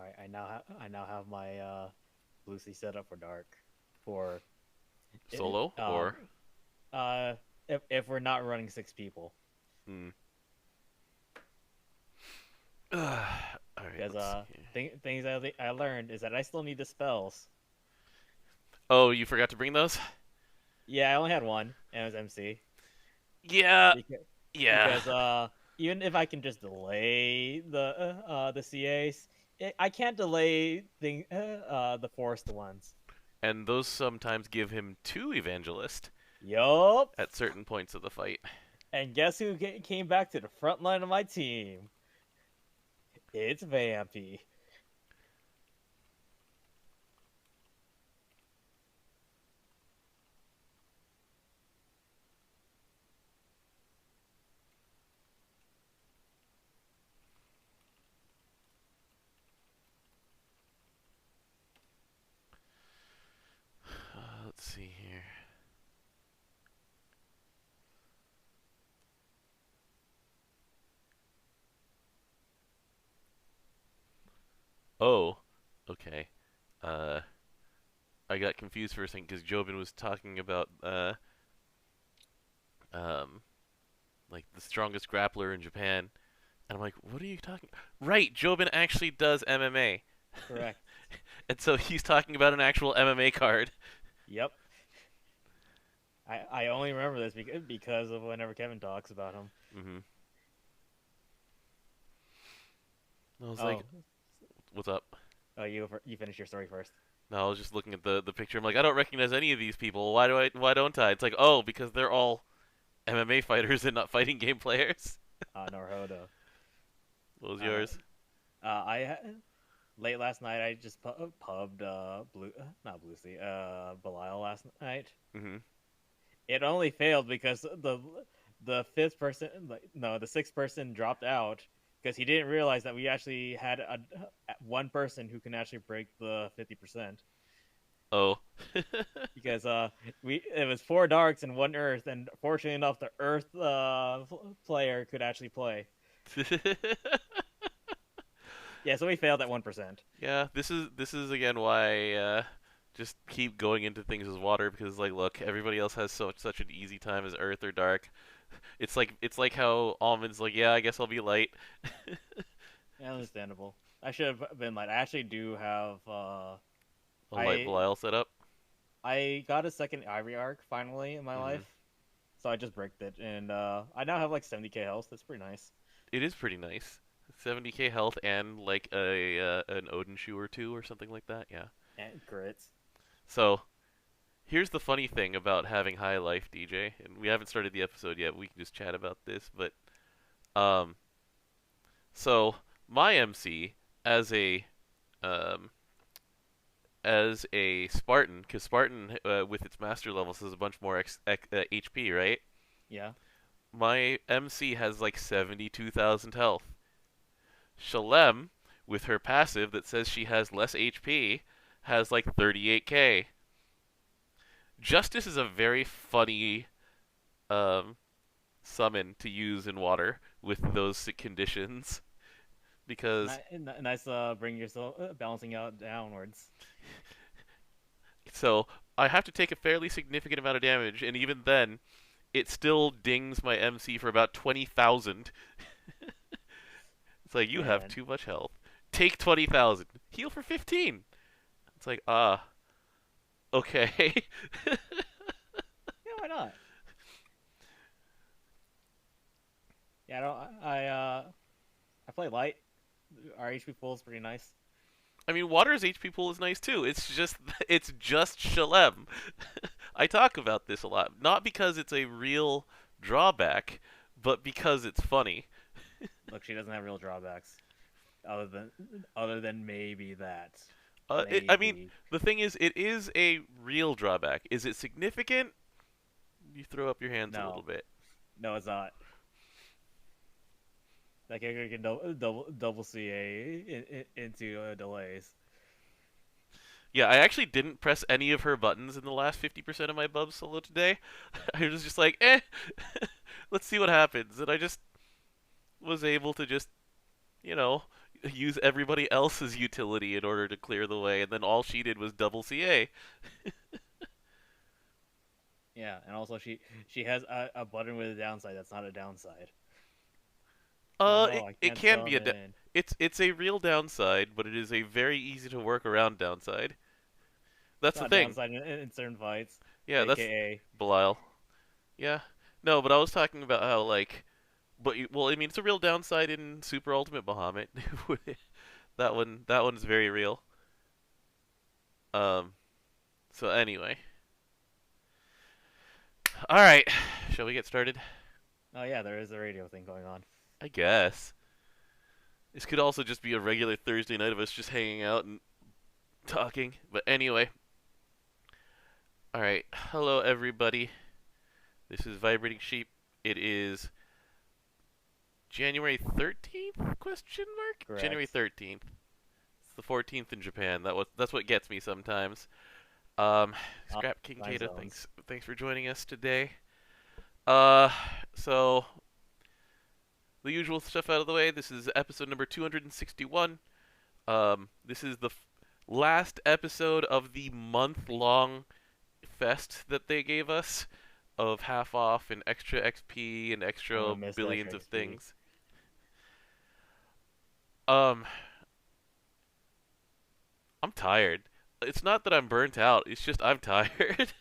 right, I now have my Lucy set up for dark for it, Solo or uh if we're not running 6 people. hmm. All right, Because let's see here. things I learned is that I still need the spells. Oh, you forgot to bring those? Yeah, I only had one, and it was MC. Yeah, Because yeah. because even if I can just delay the CAs, I can't delay the forced ones. And those sometimes give him two evangelist Yup. at certain points of the fight. And guess who came back to the front line of my team? It's Vampy. Let's see here. Oh, okay. Uh, I got confused for a second because Jobin was talking about um, like the strongest grappler in Japan, and I'm like, what are you talking? Right, Jobin actually does MMA, Correct. and so he's talking about an actual MMA card. Yep. I only remember this because of whenever Kevin talks about him. Mm-hmm. I was like, Oh, what's up? oh, you finish your story first. No, I was just looking at the picture. I'm like, I don't recognize any of these people. Why don't I? It's like, oh, because they're all MMA fighters and not fighting game players. Norhodo. What was Uh, yours? I late last night I just pubbed blue not Blue Sea Belial last night. Mm-hmm. It only failed because the fifth person, no, the sixth person dropped out because he didn't realize that we actually had one person who can actually break the 50%. Oh. Because we it was 4 darks and 1 earth, and fortunately enough, the earth player could actually play. Yeah, so we failed at 1%. Yeah, this is again why just keep going into things as water because like look, everybody else has such an easy time as earth or dark. It's like how almonds like, yeah, I guess I'll be light. Yeah, Just understandable. I should have been like, I actually do have a light I Belial setup. I got a second Ivory Arc finally in my Mhm. life, so I just bricked it, and I now have like 70k health. That's pretty nice. It is pretty nice. 70k health and like a an Odin shoe or two or something like that. Yeah. And crits. So, here's the funny thing about having high life, DJ, and we haven't started the episode yet. We can just chat about this, but um so my MC as a um as a Spartan, because Spartan with its master levels has a bunch more HP, right? Yeah. My MC has like 72,000 health. Shalem, with her passive that says she has less HP, has like 38k. Justice is a very funny um, summon to use in water with those conditions because Nice. Bring yourself balancing out downwards. so I have to take a fairly significant amount of damage, and even then, it still dings my MC for about 20,000. It's like you have Man, too much health. Take 20,000. Heal for 15. It's like okay. yeah, why not? Yeah, I don't. I play light. Our HP pool is pretty nice. I mean, water's HP pool is nice too. It's just Shalem. I talk about this a lot, not because it's a real drawback, but because it's funny. Look, she doesn't have real drawbacks, other than maybe that. I mean, Maybe the thing is, it is a real drawback. Is it significant? You throw up your hands a little no, bit. no, it's not. That character can double CA into delays. Yeah, I actually didn't press any of her buttons in the last 50% of my bub solo today. I was just like, let's see what happens. And I just was able to just, you know, use everybody else's utility in order to clear the way, and then all she did was double CA. Yeah, and also she has a button with a downside that's not a downside. It, Oh, I it can't can be summon. it's a real downside, but it is a very easy to work around downside. It's That's the not a thing. downside in certain fights, Yeah, that's aka Belial. Yeah. No, but I was talking about how like, well, I mean, it's a real downside in Super Ultimate Bahamut. That one's very real. Um. So anyway, all right. Shall we get started? oh yeah, there is a radio thing going on. I guess. This could also just be a regular Thursday night of us just hanging out and talking. But anyway, all right. Hello, everybody. This is Vibrating Sheep. It is January 13th? Question mark? Correct. January 13th. It's the 14th in Japan. That's what gets me sometimes. Scrap King Time Kata, zones. thanks for joining us today. So the usual stuff out of the way. This is episode number 261. This is the last episode of the month-long fest that they gave us of half off and extra XP and I'm extra gonna miss the billions extra of XP. things. Um, I'm tired. It's not that I'm burnt out. It's just I'm tired.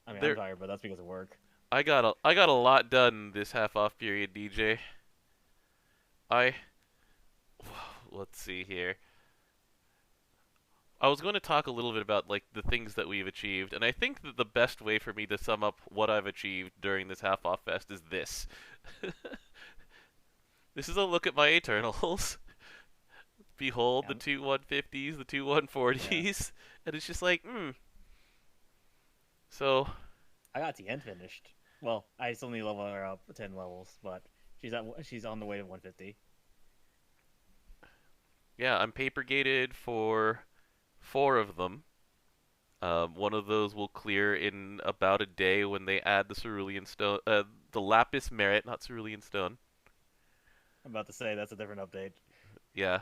I mean, I'm there, tired, but that's because of work. I got a lot done this half off period, DJ. I let's see here. I was going to talk a little bit about like the things that we've achieved, and I think that the best way for me to sum up what I've achieved during this half off fest is this. This is a look at my Eternals. Behold Yeah, the two 150s, the two 140s, yeah. and it's just like, So, I got Tien finished. Well, I still need to level her up 10 levels, but she's on the way to 150. yeah, I'm paper gated for 4 of them. One of those will clear in about a day when they add the cerulean stone, the lapis merit, not cerulean stone. I'm about to say that's a different update. Yeah.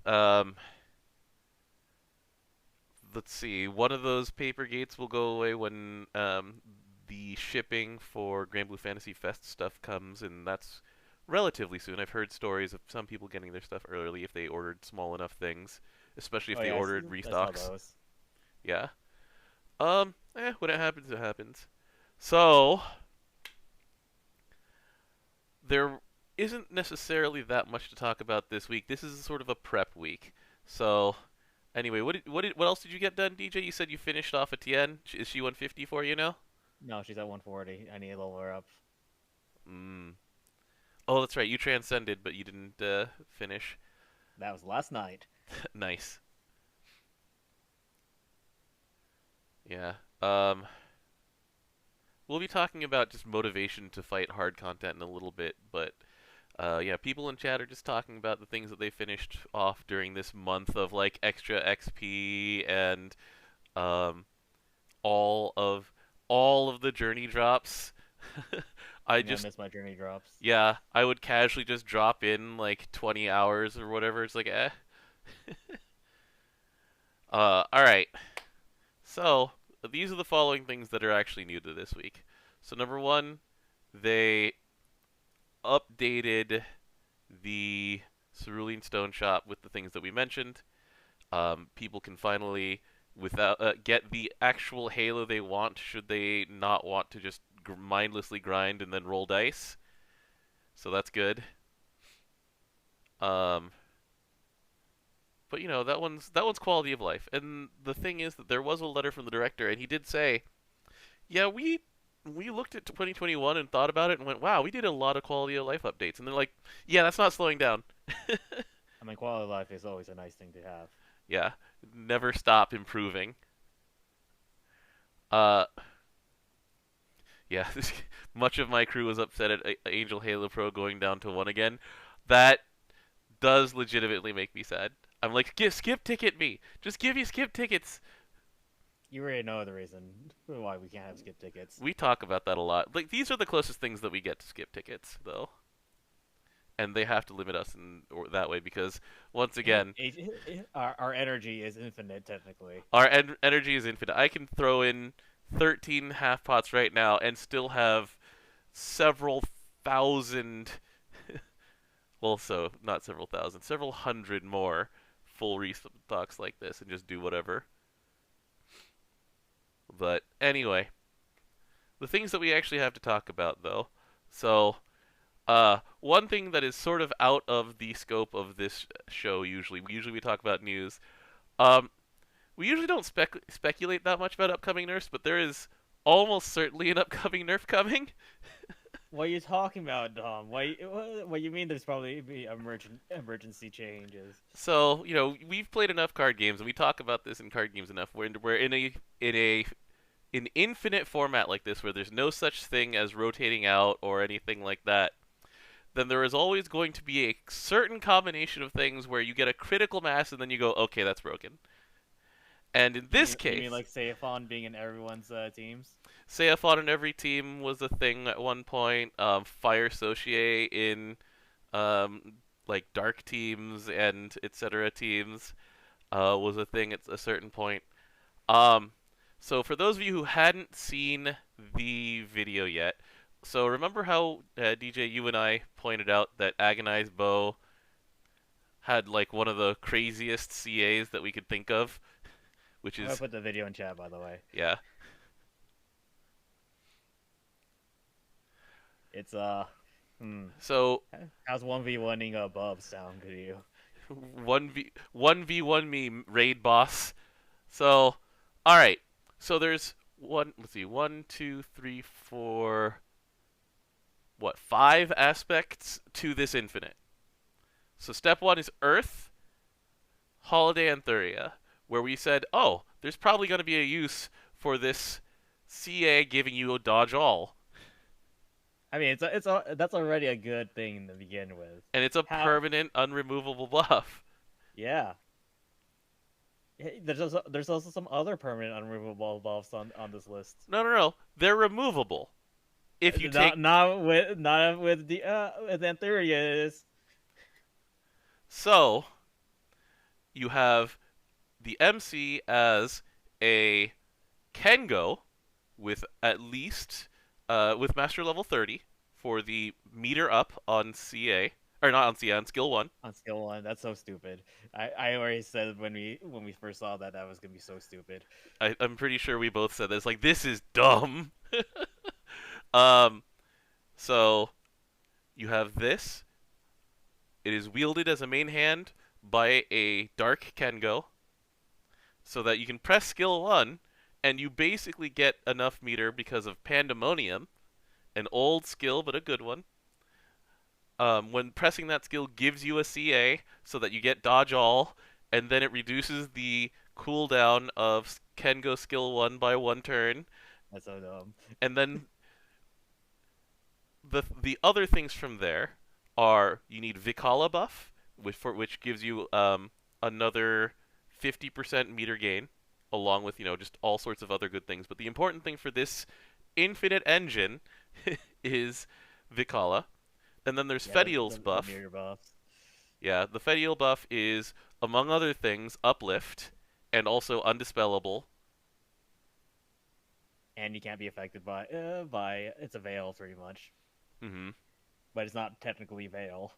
Um, let's see. One of those paper gates will go away when the shipping for Granblue Fantasy Fest stuff comes, and that's relatively soon. I've heard stories of some people getting their stuff early if they ordered small enough things, especially if Oh they yeah, ordered I saw restocks. those. Yeah. When it happens, it happens. So, there isn't necessarily that much to talk about this week. This is sort of a prep week. So, anyway, what else did you get done, DJ? You said you finished off a Tien. Is she 150 for you now? No, she's at 140. I need to level her up. Mm. Oh, that's right. You transcended, but you didn't finish. That was last night. Nice. Yeah. We'll be talking about just motivation to fight hard content in a little bit, but yeah, people in chat are just talking about the things that they finished off during this month of like extra XP and um, all of the journey drops. I'm gonna miss my journey drops. Yeah, I would casually just drop in like 20 hours or whatever. It's like all right. So these are the following things that are actually new to this week. So number one, they updated the Cerulean Stone shop with the things that we mentioned. People can finally get the actual Halo they want, should they not want to just mindlessly grind and then roll dice. So that's good. But you know, that one's quality of life. And the thing is that there was a letter from the director, and he did say, "Yeah, we looked at 2021 and thought about it and went, wow, we did a lot of quality of life updates." And they're like, "Yeah, that's not slowing down." I mean, quality of life is always a nice thing to have. Yeah, never stop improving. Uh, yeah, much of my crew was upset at Angel Halo Pro going down to 1 again. That does legitimately make me sad. I'm like, skip ticket me. Just give me skip tickets. You already know the reason why we can't have skip tickets. We talk about that a lot. Like, these are the closest things that we get to skip tickets, though. and they have to limit us that way because once again, Our energy is infinite technically. our energy is infinite. I can throw in 13 half pots right now and still have several thousand, well, so not several thousand, several hundred more full restocks like this and just do whatever. But anyway, the things that we actually have to talk about though. So, one thing that is sort of out of the scope of this show usually, we talk about news. Um, we usually don't speculate that much about upcoming nerfs, but there is almost certainly an upcoming nerf coming. What are you talking about, Dom? What you mean? There's probably be emergency changes. So we've played enough card games, and we talk about this in card games enough. We're in an infinite format like this, where there's no such thing as rotating out or anything like that. Then there is always going to be a certain combination of things where you get a critical mass, and then you go, okay, that's broken. And in this case, you mean like Seiphon being in everyone's teams? Seiphon in every team was a thing at one point. Fire Socié in like dark teams and etc. teams was a thing at a certain point. So for those of you who hadn't seen the video yet, so remember how DJ, you and I pointed out that Agonized Bow had like one of the craziest CAs that we could think of, which is I put the video in chat, by the way. Yeah. It's So how's 1v1ing above sound to you? 1v1 me raid boss. So, all right. So there's one. Let's see. 1, 2, 3, 4. What? 5 aspects to this infinite. So step 1 is Earth, Holiday, and Thuria, where we said, oh, there's probably going to be a use for this CA giving you a dodge all. I mean, that's already a good thing to begin with. And it's a permanent, unremovable buff. Yeah. There's also some other permanent unremovable buffs on this list. No. They're removable. If you not with the Antheria is. So you have the MC as a Kengo with at least with Master level 30 for the meter up on CA. Or not on CA, on skill 1. On skill 1, that's so stupid. I already said when we first saw that was gonna be so stupid. I'm pretty sure we both said this. Like, this is dumb. So you have this. It is wielded as a main hand by a Dark Kengo, so that you can press skill 1, and you basically get enough meter because of Pandemonium, an old skill but a good one. When pressing that skill gives you a CA, so that you get dodge all, and then it reduces the cooldown of Kengo skill 1 by 1 turn. That's so dumb. And then the other things from there are you need Vikala buff, which gives you another 50% meter gain, along with just all sorts of other good things. But the important thing for this infinite engine is Vikala. And then there's Fedial's buff. Yeah, the Fedial buff is, among other things, Uplift, and also Undispellable. And you can't be affected by it's a veil, pretty much. Mm-hmm. But it's not technically veil.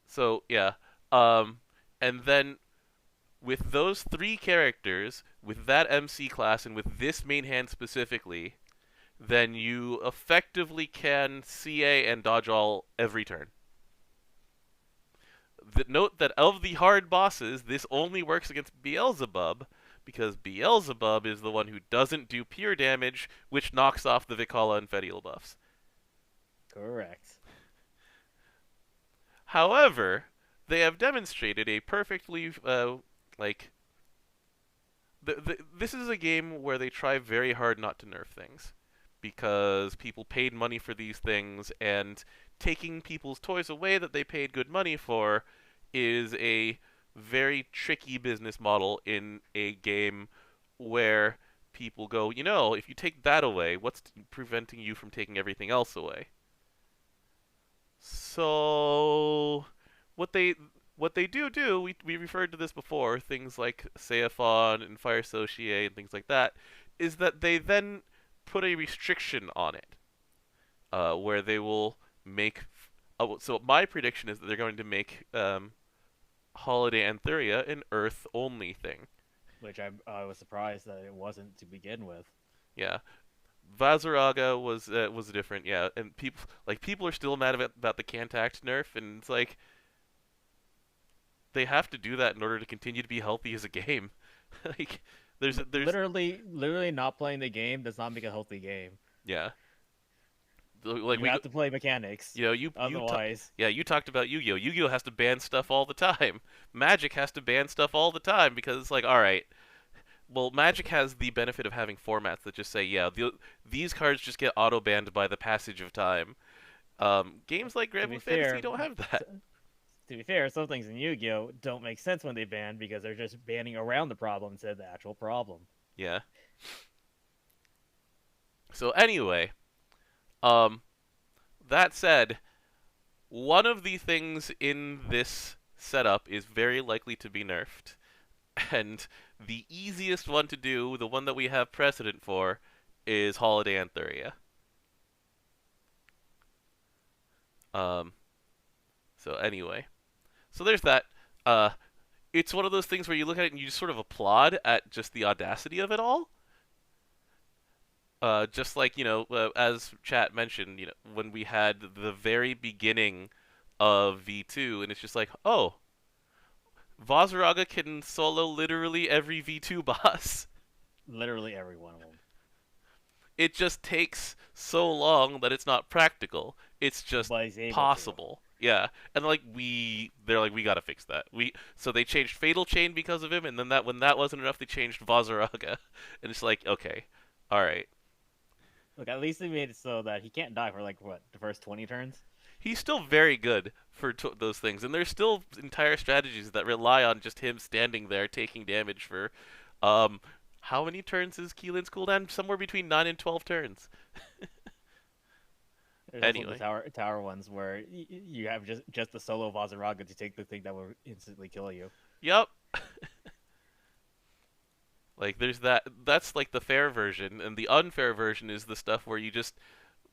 So, yeah. And then, with those 3 characters, with that MC class, and with this main hand specifically, then you effectively can CA and dodge all every turn. Note that of the hard bosses, this only works against Beelzebub, because Beelzebub is the one who doesn't do pure damage, which knocks off the Vikala and Fedial buffs. Correct. However, they have demonstrated a perfectly, this is a game where they try very hard not to nerf things, because people paid money for these things, and taking people's toys away that they paid good money for is a very tricky business model in a game where people go, if you take that away, what's preventing you from taking everything else away? So what they what they do, we referred to this before, things like Seifon and Fire Associate and things like that, is that they then put a restriction on it, where they will make. So my prediction is that they're going to make Holiday Antheria an Earth-only thing. Which I was surprised that it wasn't to begin with. Yeah, Vazaraga was different. Yeah, and people are still mad about the Cantact nerf, and it's like they have to do that in order to continue to be healthy as a game. Like there's Literally not playing the game does not make a healthy game. yeah. Like You have to play mechanics. you know you Otherwise, yeah, you talked about Yu-Gi-Oh. Yu-Gi-Oh has to ban stuff all the time. Magic has to ban stuff all the time because it's like, all right, well, Magic has the benefit of having formats that just say, yeah, these cards just get auto banned by the passage of time. Games like to be Granblue Fantasy fair, don't have that. to be fair, some things in Yu-Gi-Oh don't make sense when they ban because they're just banning around the problem instead of the actual problem. Yeah. So anyway, um, that said, one of the things in this setup is very likely to be nerfed, and the easiest one to do, the one that we have precedent for, is Holiday Antheria. Um, so anyway, so there's that. Uh, it's one of those things where you look at it and you just sort of applaud at just the audacity of it all. Just like, as chat mentioned, when we had the very beginning of V2, and it's just like, oh, Vazaraga can solo literally every V2 boss. Literally every one of them. It just takes so long that it's not practical. It's just But he's able possible. Yeah, and they're like, we gotta fix that. So they changed Fatal Chain because of him, and then when that wasn't enough, they changed Vazaraga, and it's like, okay, all right. Look, at least they made it so that he can't die for like what, the first 20 turns. He's still very good for those things, and there's still entire strategies that rely on just him standing there taking damage for, how many turns is Keelan's cooldown? Somewhere between 9 and 12 turns. There's Anyway. also the tower ones where you have just the solo Vazaraga to take the thing that will instantly kill you. Yep. Like there's that. That's like the fair version, and the unfair version is the stuff where you just,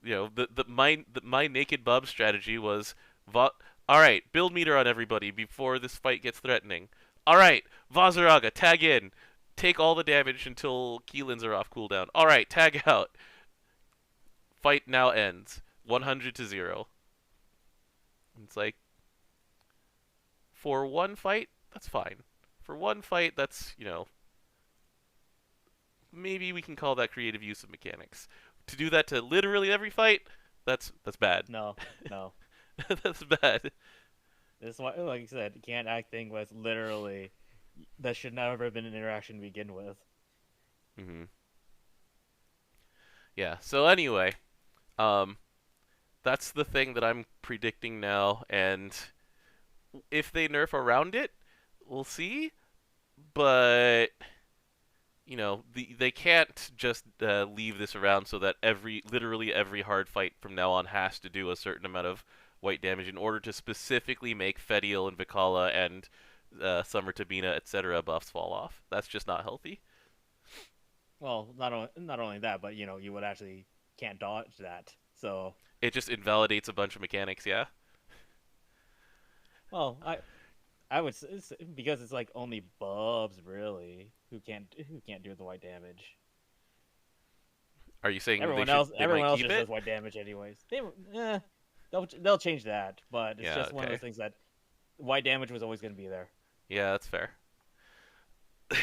my naked bub strategy was, all right, build meter on everybody before this fight gets threatening. All right, Vazaraga, tag in, take all the damage until Keelans are off cooldown. All right, tag out. Fight now ends. 100-0. It's like, for one fight, that's fine. For one fight, that's, maybe we can call that creative use of mechanics. To do that to literally every fight, that's bad. No. That's bad. This is why, like I said, the can't act thing was literally, that should never have been an interaction to begin with. Mm-hmm. Yeah, so anyway, that's the thing that I'm predicting now, and if they nerf around it, we'll see, but they can't just leave this around so that literally every hard fight from now on has to do a certain amount of white damage in order to specifically make Fediel and Vikala and Summer Tabina, etc. buffs fall off. That's just not healthy. Well, not only that, but you would actually can't dodge that. So it just invalidates a bunch of mechanics. Yeah. Well, I would because it's like only Bubs really who can't do the white damage. Are you saying everyone else just does white damage anyways? They'll change that, but it's just one of those things that white damage was always going to be there. Yeah, that's fair.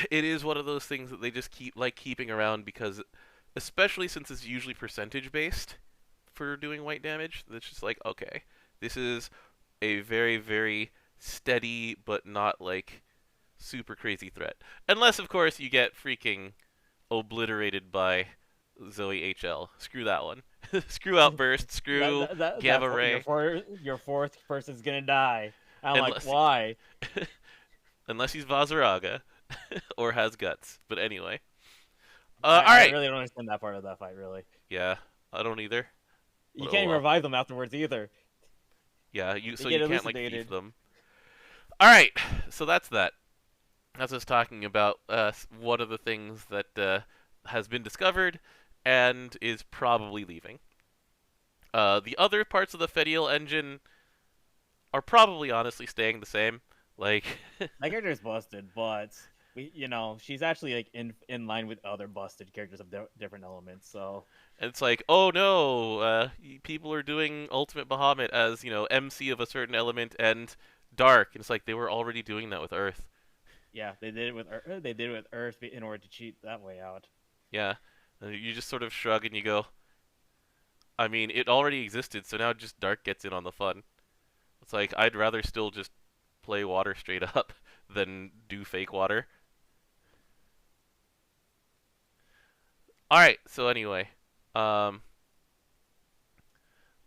It is one of those things that they just keeping around because, especially since it's usually percentage based for doing white damage, it's just like, okay, this is a very, very steady but not like super crazy threat. Unless, of course, you get freaking obliterated by Zoe HL. Screw that one. Screw Outburst. Screw Gamma Ray. Your fourth person's gonna die. Like, why? Unless he's Vazaraga or has guts. But anyway. I really don't understand that part of that fight, really. Yeah, I don't either. You can't even revive them afterwards either. Yeah, They so get you can't like thief elucidated. them. All right, so that's that. That's us talking about one of the things that has been discovered and is probably leaving. The other parts of the Fedial engine are probably honestly staying the same. Like, My character is busted, but she's actually like in line with other busted characters of different elements. So it's like, oh no, people are doing Ultimate Bahamut as MC of a certain element and Dark, and it's like they were already doing that with Earth. yeah, they did it with Earth in order to cheat that way out. Yeah, you just sort of shrug and you go, I mean, it already existed, so now just Dark gets in on the fun. It's like I'd rather still just play water straight up than do fake water. All right, so anyway, um,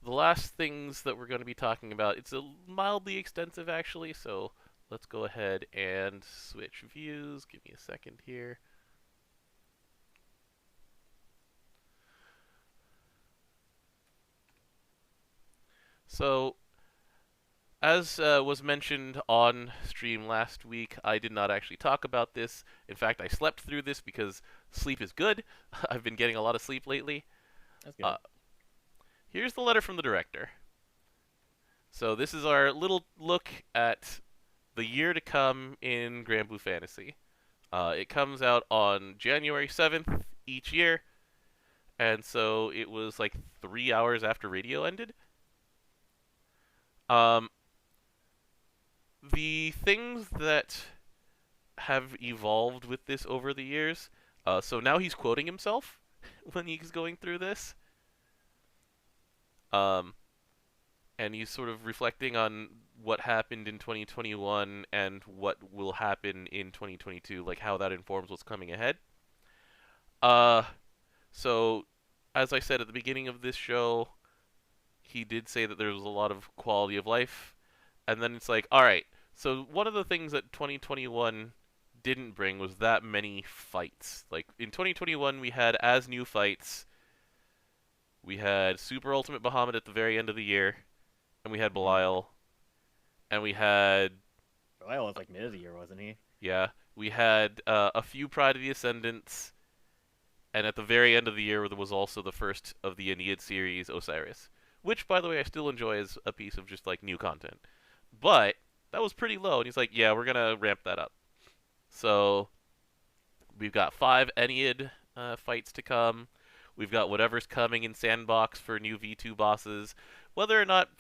the last things that we're going to be talking about, it's a mildly extensive actually, so let's go ahead and switch views. Give me a second here. So, as was mentioned on stream last week, I did not actually talk about this. In fact, I slept through this because sleep is good. I've been getting a lot of sleep lately. That's Uh, good. Here's the letter from the director. So this is our little look at the year to come in Granblue Fantasy. It comes out on January 7th each year, and so it was like 3 hours after radio ended. Um, the things that have evolved with this over the years. So now he's quoting himself when he's going through this. Um, and he's sort of reflecting on what happened in 2021 and what will happen in 2022, like how that informs what's coming ahead. Uh, so as I said at the beginning of this show, he did say that there was a lot of quality of life, and then it's like, all right. So one of the things that 2021 didn't bring was that many fights. Like in 2021, we had as new fights. We had Super Ultimate Bahamut at the very end of the year, and we had Hmm. Belial, and we had Belial was like mid of the year, wasn't he? yeah, we had a few Pride of the Ascendants, and at the very end of the year there was also the first of the Aeneid series, Osiris, which by the way I still enjoy as a piece of just like new content, but that was pretty low. And he's like, yeah, we're gonna ramp that up. So we've got 5 Ennead fights to come. We've got whatever's coming in Sandbox for new V2 bosses. Whether or not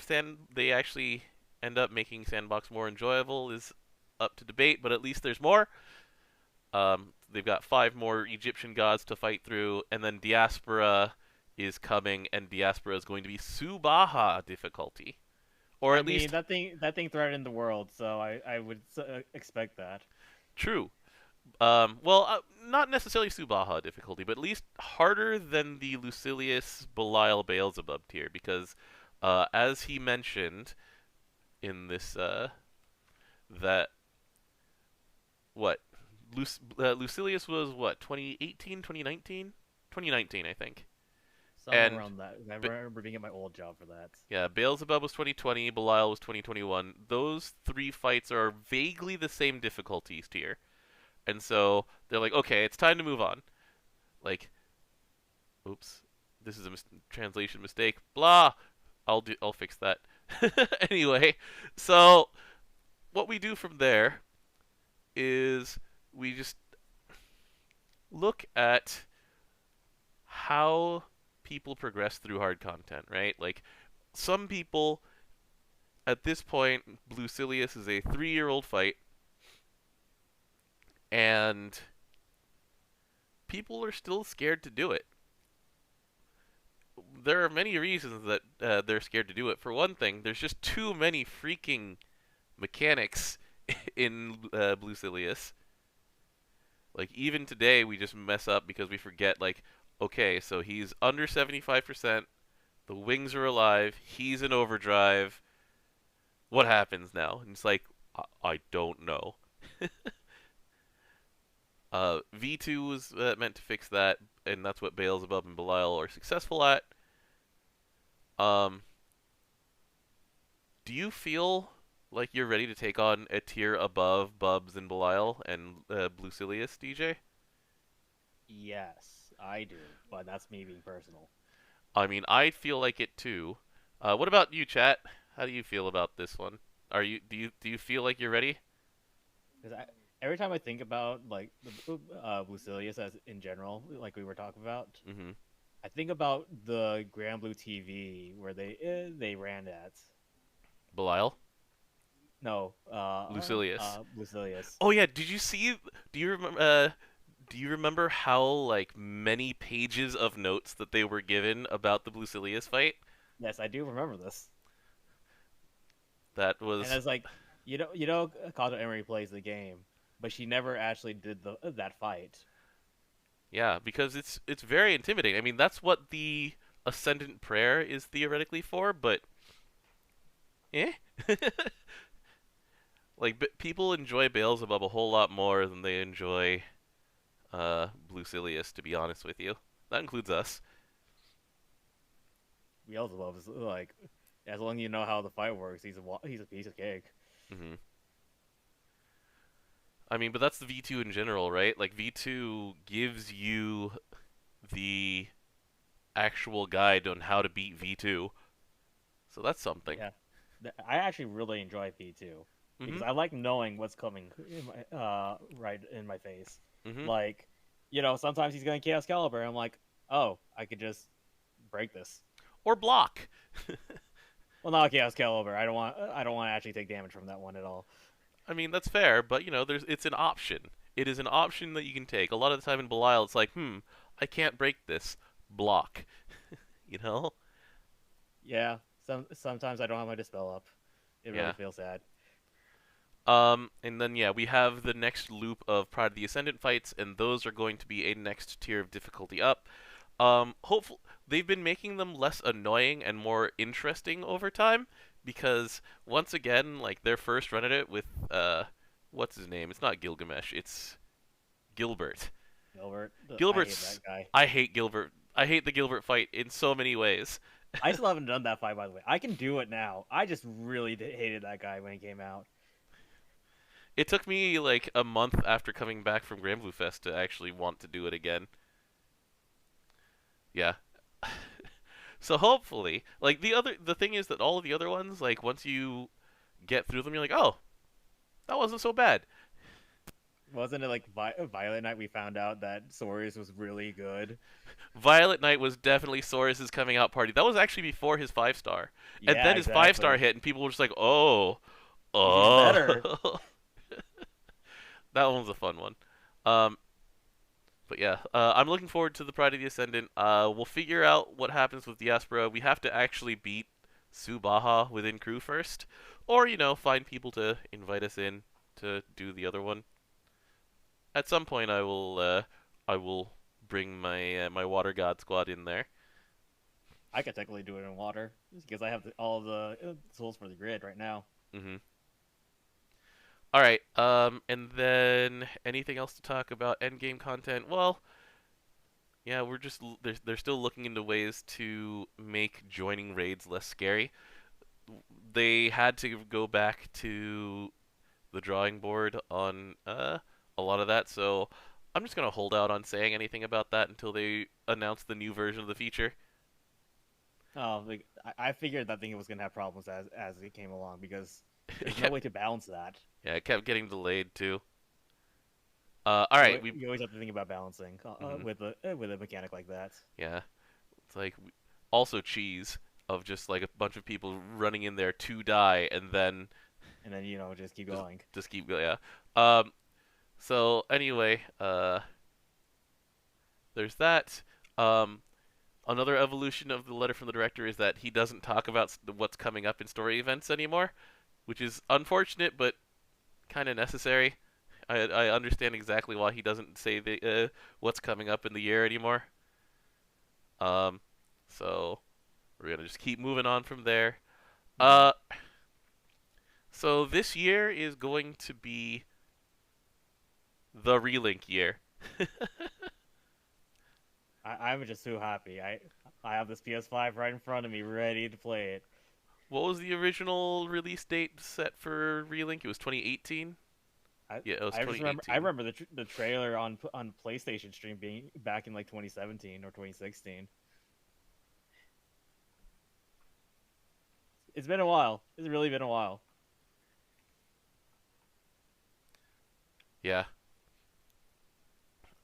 they actually end up making Sandbox more enjoyable is up to debate, but at least there's more. They've got 5 more Egyptian gods to fight through, and then Diaspora is coming, and Diaspora is going to be Subaha difficulty. Or I at mean least that thing threatened the world, so I would expect that. true. Not necessarily Subaha difficulty, but at least harder than the Lucilius Belial Beelzebub tier, because as he mentioned in this, that what Lucilius was what 2018, 2019, 2019, I think, Somewhere and around that. I remember being at my old job for that. yeah, Beelzebub was 2020, Belial was 2021. Those 3 fights are vaguely the same difficulties tier, and so they're like, okay, it's time to move on. Like, oops, this is a translation mistake. Blah. I'll fix that. Anyway, so what we do from there is we just look at how people progress through hard content, right? Like some people at this point, Blue Silius is a 3-year-old fight, and people are still scared to do it. There are many reasons that they're scared to do it. For one thing, there's just too many freaking mechanics in Blue Silius. Like even today, we just mess up because we forget. Like, okay, so he's under 75%. The wings are alive. He's in overdrive. What happens now? And it's like, I don't know. V2 was meant to fix that, and that's what Beelzebub and Belial are successful at. Um, Do you feel like you're ready to take on a tier above Bubs and Belial and Bluecilius, DJ? Yes, I do, but that's me being personal. I mean, I feel like it too. What about you, chat? How do you feel about this one? Do you feel like you're ready? Because every time I think about like the Lucilius as in general, like we were talking about, Mm-hmm. I think about the Granblue TV where they ran at. Belial? No, Lucilius. Lucilius. Oh yeah, did you see? Do you remember? Do you remember how like many pages of notes that they were given about the Bluecilius fight? Yes, I do remember this. That And was it's like, Kato Emery plays the game, but she never actually did that fight. yeah, because it's very intimidating. I mean, that's what the Ascendant Prayer is theoretically for, but eh. Like people enjoy Beelzebub a whole lot more than they enjoy Bluecilius, to be honest with you. That includes us. Beelzebub is like, as long as you know how the fight works, he's a piece of cake. Hmm. I mean, but that's the V2 in general, right? Like V2 gives you the actual guide on how to beat V2. So that's something. Yeah, I actually really enjoy P2 because Mhm. I like knowing what's coming in right in my face. Mhm. Like, sometimes he's going Chaos Caliber. I'm like, oh, I could just break this. Or block. Well, not Chaos Caliber. I don't want to actually take damage from that one at all. I mean, that's fair, but it's an option. It is an option that you can take. A lot of the time in Belial, it's like, I can't break this. Block. You know? Yeah, sometimes I don't have my dispel up. It really Yeah. feels sad. And then yeah, we have the next loop of Pride of the Ascendant fights, and those are going to be a next tier of difficulty up. Hopefully they've been making them less annoying and more interesting over time, because once again, like their first run at it with what's his name? It's not Gilgamesh, it's Gilbert. Gilbert, I hate Gilbert's that guy. I hate Gilbert. I hate the Gilbert fight in so many ways. I still haven't done that fight, by the way. I can do it now. I just really hated that guy when he came out. It took me like a month after coming back from Granblue Fest to actually want to do it again. Yeah. So hopefully, like the thing is that all of the other ones, like once you get through them, you're like, oh, that wasn't so bad. Wasn't it like Violet Knight we found out that Sorius was really good? Violet Knight was definitely Sora's coming out party. That was actually before his 5-star, and Yeah, then his 5-star exactly. hit, and people were just like, oh, He's even better. oh. That one was a fun one. Um, but yeah, I'm looking forward to the Pride of the Ascendant. We'll figure out what happens with Diaspora. We have to actually beat Subaha within crew first, or find people to invite us in to do the other one. At some point, I will bring my Water God squad in there. I could technically do it in water because I have all the tools for the grid right now. Hmm. All right. And then anything else to talk about endgame content? Well, yeah, they're still looking into ways to make joining raids less scary. They had to go back to the drawing board on a lot of that, so I'm just gonna hold out on saying anything about that until they announce the new version of the feature. Oh, like I figured that thing was gonna have problems as it came along because It there's no kept, way to balance that. yeah, it kept getting delayed too. All right, You always have to think about balancing mhm, with a mechanic like that, yeah, it's like also cheese of just like a bunch of people running in there to die and then and then just keep just going. just keep going. Yeah. Um. So anyway, there's that. Um. Another evolution of the letter from the director is that he doesn't talk about what's coming up in story events anymore, which is unfortunate but kind of necessary. I understand exactly why he doesn't say what's coming up in the year anymore. Um, so we're gonna just keep moving on from there. Hmm. Uh, so this year is going to be the relink year. I'm just too happy. I have this PS5 right in front of me, ready to play it. What was the original release date set for Relink? It was 2018. Yeah, it was I just remember. I 2018. remember the trailer on PlayStation stream being back in like 2017 or 2016. It's been a while. It's really been a while. Yeah.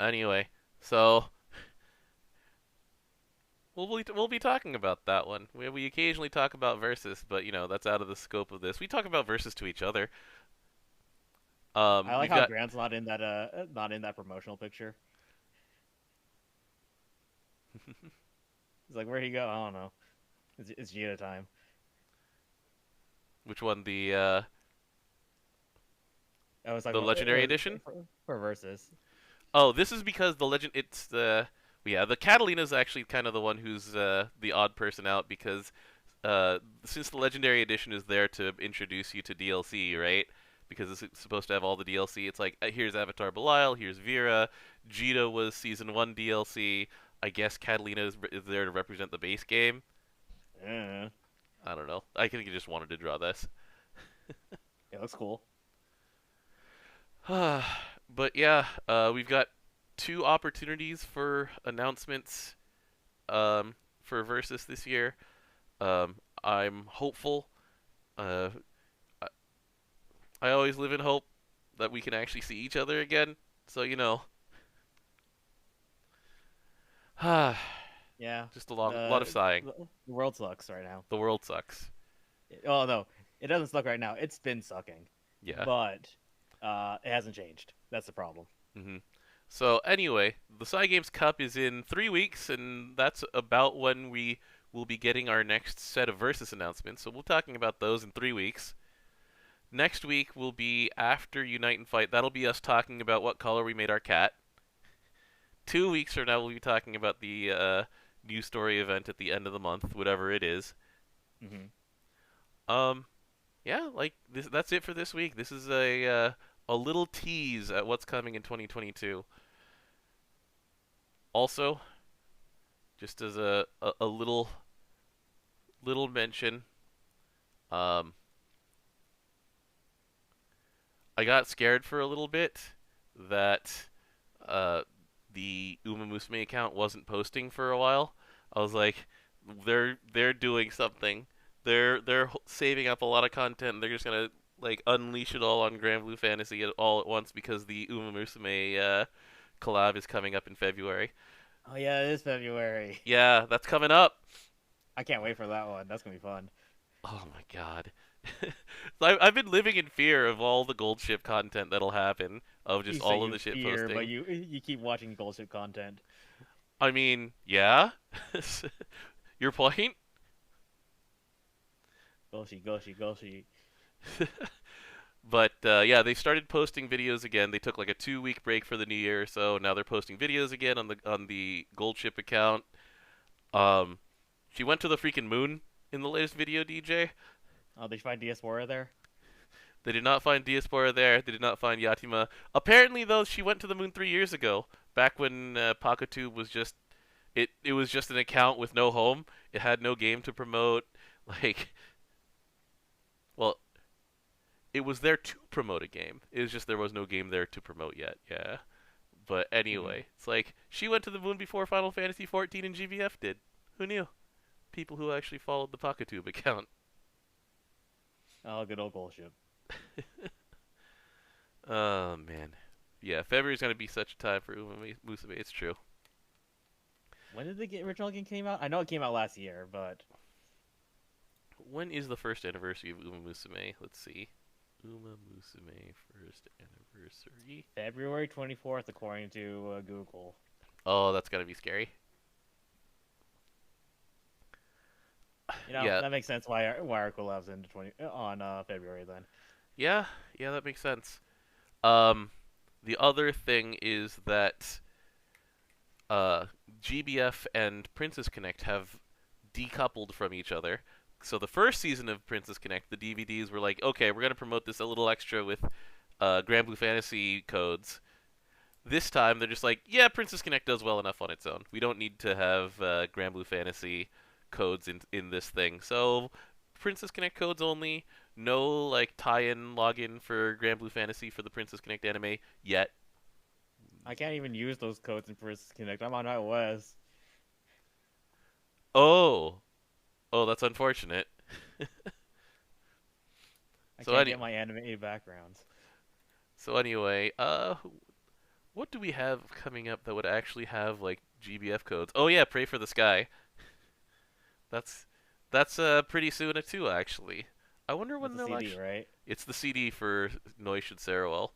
Anyway, so we'll be talking about that one. We occasionally talk about Versus, but that's out of the scope of this. We talk about Versus to each other. I like We've how got Grant's not in that promotional picture. He's like, where'd he go? I don't know. It's Gita time. which one? I was like, The Legendary Edition. for versus. Oh, this is because the legend. It's the yeah. The Catalina's actually kind of the one who's the odd person out because since the Legendary Edition is there to introduce you to DLC, right? Because it's supposed to have all the DLC. It's like here's Avatar Belial, here's Vera, Jita was Season 1 DLC. I guess Catalina is there to represent the base game. Yeah, I don't know. I think he just wanted to draw this. it looks cool. But yeah, we've got 2 opportunities for announcements for Versus this year. I'm hopeful. Uh, I, I always live in hope that we can actually see each other again. So Yeah, just a lot of sighing. the world sucks right now. The world sucks. Oh no, it doesn't suck right now. It's been sucking, Yeah. but it hasn't changed. That's the problem. hmm So anyway, the Cygames Cup is in 3 weeks, and that's about when we will be getting our next set of Versus announcements. So we'll be talking about those in 3 weeks. Next week will be after Unite and Fight. That'll be us talking about what color we made our cat. 2 weeks from now, we'll be talking about the new story event at the end of the month, whatever it is. Mm-hmm. Yeah, like this. That's it for this week. This is a little tease at what's coming in 2022. Also, just as a little mention, um, I got scared for a little bit that the Uma Musume account wasn't posting for a while. I was like, they're doing something. They're saving up a lot of content. And they're just gonna like unleash it all on Granblue Fantasy all at once because the Uma Musume collab is coming up in February. Oh yeah, it is February. Yeah, that's coming up. I can't wait for that one. That's gonna be fun. Oh my god. I've been living in fear of all the gold ship content that'll happen, of just You say all of you the shit fear, posting. but you keep watching bullshit content. I mean, yeah. Your point? Goshi. But yeah, they started posting videos again. They took like a 2 week break for the new year or so. Now they're posting videos again on the gold ship account. Um, she went to the freaking moon in the latest video, DJ. Oh, they find Diaspora there. They did not find Diaspora there. They did not find Yatima. Apparently, though, she went to the moon 3 years ago, back when Pakatube was just it was just an account with no home. It had no game to promote. Like, well, it was there to promote a game. It was just there was no game there to promote yet. Yeah. But anyway, It's like she went to the moon before Final Fantasy 14 and GBF did. Who knew? People who actually followed the Pakatube account. Oh, good old bullshit. Oh man. Yeah, February's gonna be such a time for Uma Musume. It's true. When did the original game came out? I know it came out last year, but When is the first anniversary of Uma Musume? Let's see. Uma Musume first anniversary. February 24th, according to Google. Oh, that's gotta be scary. Yeah, That makes sense why our collabs into on February then. yeah, that makes sense. The other thing is that GBF and Princess Connect have decoupled from each other. So the first season of Princess Connect, the DVDs were like, okay, we're gonna promote this a little extra with Granblue Fantasy codes. This time they're just like, yeah, Princess Connect does well enough on its own. We don't need to have Granblue Fantasy codes in this thing. So Princess Connect codes only. No like tie-in login for Granblue Fantasy for the Princess Connect anime yet. I can't even use those codes in Princess Connect. I'm on iOS. Oh, oh, that's unfortunate. I So can't get my animated backgrounds. anyway, what do we have coming up that would actually have like GBF codes? Oh yeah, Pray for the Sky. That's pretty soon too actually. I wonder That's when a they'll CD, actually. right? It's the CD for Noise Should Sarawell.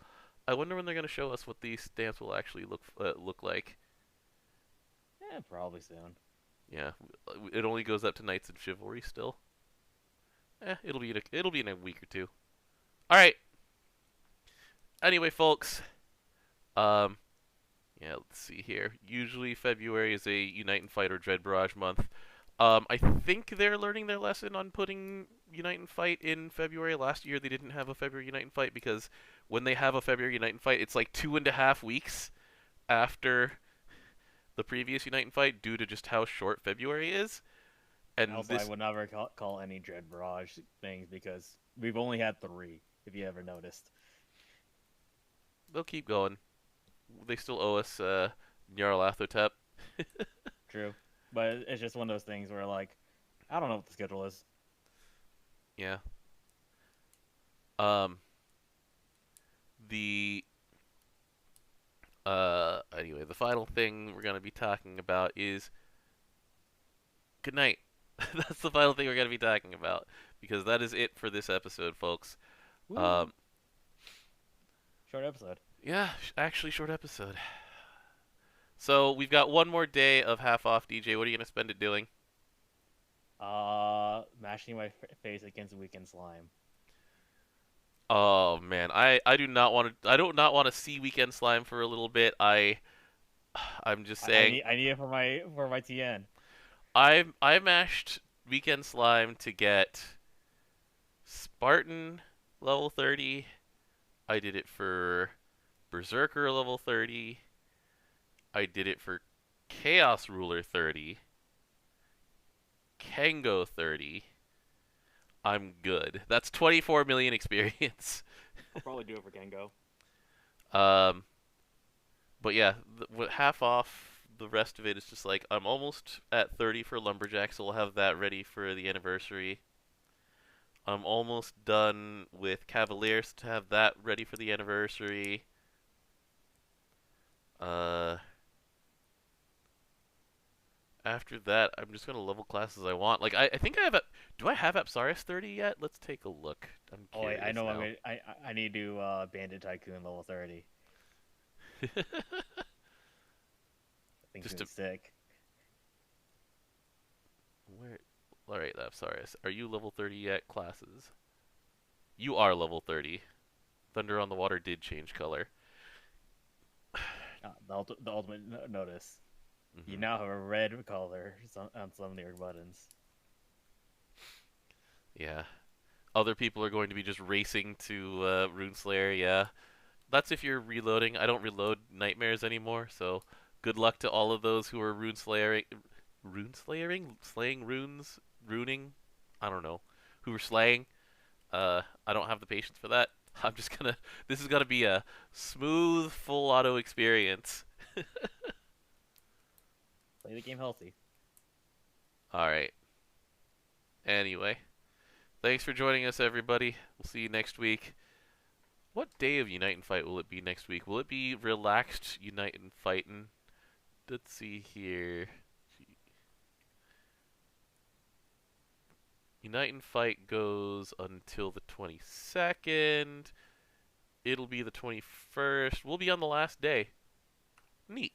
I wonder when they're gonna show us what these stamps will actually look like. Yeah, probably soon. Yeah, it only goes up to Knights and Chivalry still. It'll be in a week or two. All right. Anyway, folks. Um, yeah, let's see here. Usually February is a Unite and Fight or Dread Barrage month. I think they're learning their lesson on putting Unite and Fight in February. Last year they didn't have a February Unite and Fight because when they have a February Unite and Fight, it's like 2.5 weeks after the previous Unite and Fight due to just how short February is. And Also, I would never call any Dread Barrage things because we've only had 3, if you ever noticed. they'll keep going. They still owe us Nyarlathotep. True. But it's just one of those things where, like, I don't know what the schedule is. Yeah. Um. The anyway, the final thing we're gonna be talking about is good night. That's the final thing we're gonna be talking about because that is it for this episode, folks. Woo. Short episode. Yeah, actually, short episode. So we've got one more day of half off, DJ. What are you gonna spend it doing? Mashing my face against Weekend Slime. Oh man, I do not want to. I don't not want to see Weekend Slime for a little bit. I'm just saying. I need it for my TN. I mashed Weekend Slime to get Spartan level 30. I did it for Berserker level 30. I did it for Chaos Ruler 30. Kengo 30. I'm good. That's 24 million experience. I'll probably do it for Kengo. But yeah, half off. The rest of it is just like I'm almost at 30 for Lumberjack, so we'll have that ready for the anniversary. I'm almost done with Cavaliers to have that ready for the anniversary. After that, I'm just gonna level classes I want. Like I think I have a. Do I have Apsaris 30 yet? Let's take a look. I'm curious I know. now. I need to do Bandit Tycoon level 30. I think Just it's sick. Where? All right, Apsaris. Are you level 30 yet? Classes. You are level 30. Thunder on the Water did change color. The ultimate notice. Mm-hmm. You now have a red color on some of your buttons. Yeah. Other people are going to be just racing to Runeslayer, yeah. That's if you're reloading. I don't reload Nightmares anymore, so good luck to all of those who are Runeslayering? Slaying runes? Runing? I don't know. Who are slaying. I don't have the patience for that. I'm just gonna... This is gonna be a smooth, full auto experience. Play the game healthy. Alright. Anyway. Thanks for joining us, everybody. We'll see you next week. What day of Unite and Fight will it be next week? Will it be relaxed Unite and Fightin'? Let's see here. Unite and Fight goes until the 22nd. It'll be the 21st. We'll be on the last day. Neat.